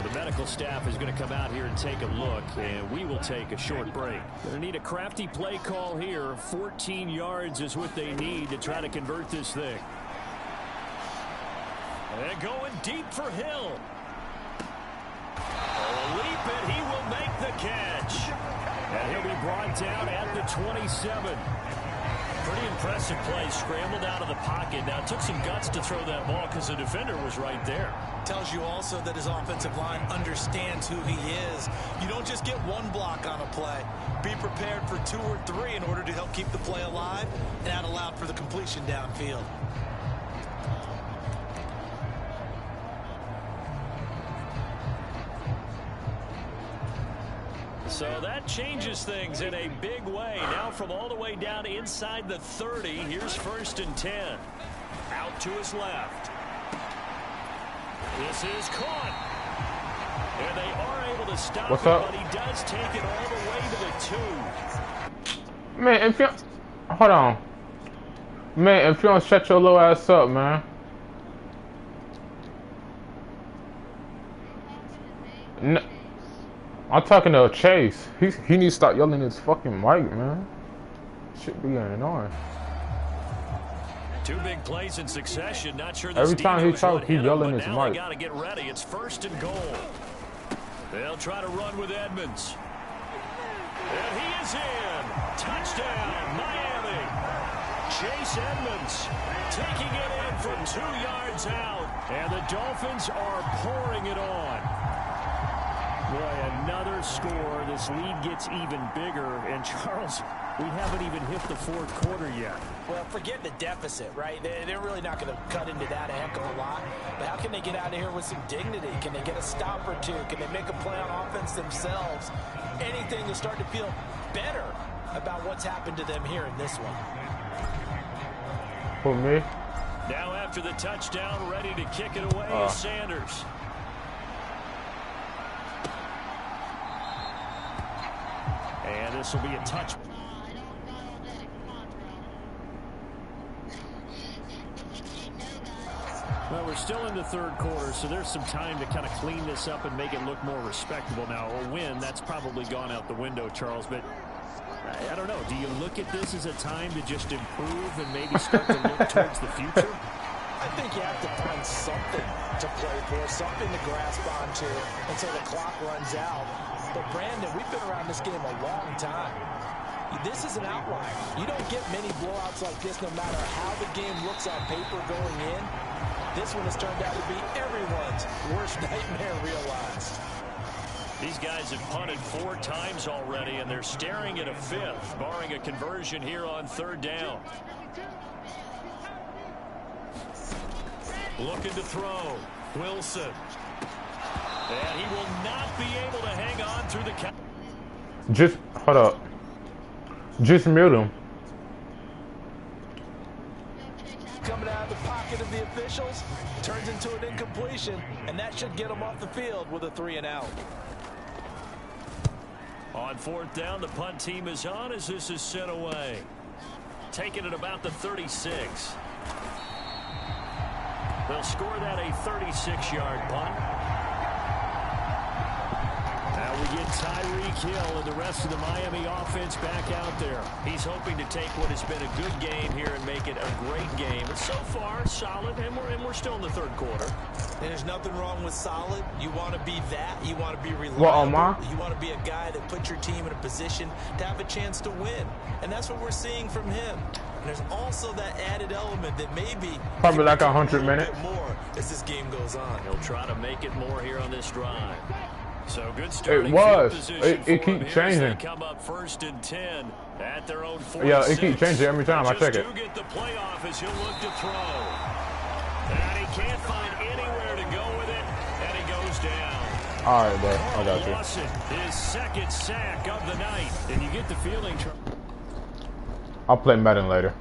The medical staff is going to come out here and take a look, and we will take a short break. Going to need a crafty play call here. 14 yards is what they need to try to convert this thing. And going deep for Hill. A leap, and he will make the catch. And he'll be brought down at the 27. Pretty impressive play. Scrambled out of the pocket. Now, it took some guts to throw that ball because the defender was right there. Tells you also that his offensive line understands who he is. You don't just get one block on a play. Be prepared for 2 or 3 in order to help keep the play alive, and that allowed for the completion downfield. So that changes things in a big way. Now from all the way down inside the 30, here's 1st and 10. Out to his left. This is caught. And they are able to stop it, but he does take it all the way to the 2. Man, if you... Hold on. Man, if you don't shut your little ass up, man. No. I'm talking to Chase. He needs to stop yelling his fucking mic, man. Shit be getting annoying. 2 big plays in succession. Not sure every time he talks, he's yelling his mic. Got to get ready. It's 1st and goal. They'll try to run with Edmonds. And he is in. Touchdown, Miami. Chase Edmonds taking it in from 2 yards out. And the Dolphins are pouring it on. Boy, another score. This lead gets even bigger. And Charles, we haven't even hit the 4th quarter yet. Well, forget the deficit, right? They're really not going to cut into that a heck of a lot. But how can they get out of here with some dignity? Can they get a stop or 2? Can they make a play on offense themselves? Anything to start to feel better about what's happened to them here in this one. For me? Now after the touchdown, ready to kick it away is Sanders. And this will be a touch. Well, we're still in the 3rd quarter, so there's some time to kind of clean this up and make it look more respectable. Now, a win, that's probably gone out the window, Charles, but I don't know. Do you look at this as a time to just improve and maybe start to look towards the future? I think you have to find something to play for, something to grasp onto until the clock runs out. But, Brandon, we've been around this game a long time. This is an outlier. You don't get many blowouts like this no matter how the game looks on paper going in. This one has turned out to be everyone's worst nightmare realized. These guys have punted 4 times already, and they're staring at a 5th, barring a conversion here on 3rd down. Looking to throw. Wilson. And he will not be able to hang on through the count. Just, hold up. Just mute him. Coming out of the pocket of the officials, turns into an incompletion, and that should get him off the field with a 3 and out. On 4th down, the punt team is on as this is sent away. Taking it about the 36. They'll score that a 36-yard punt. Now we get Tyreek Hill and the rest of the Miami offense back out there. He's hoping to take what has been a good game here and make it a great game. And so far, solid, and we're still in the 3rd quarter. And there's nothing wrong with solid. You want to be that. You want to be reliable. What, Omar? You want to be a guy that puts your team in a position to have a chance to win. And that's what we're seeing from him. And there's also that added element that maybe Probably like 100 minutes. More as this game goes on. He'll try to make it more here on this drive. So good starting It was. field It position keeps for him as changing. they come up 1st and 10 at their own 46. Yeah, it keeps changing every time I check it. Just do get the playoff as he'll look to throw. And he can't find anywhere to go with it, and he goes down. All right, bro. I got you. Lawson, his 2nd sack of the night. And you get the feeling. I'll play Madden later.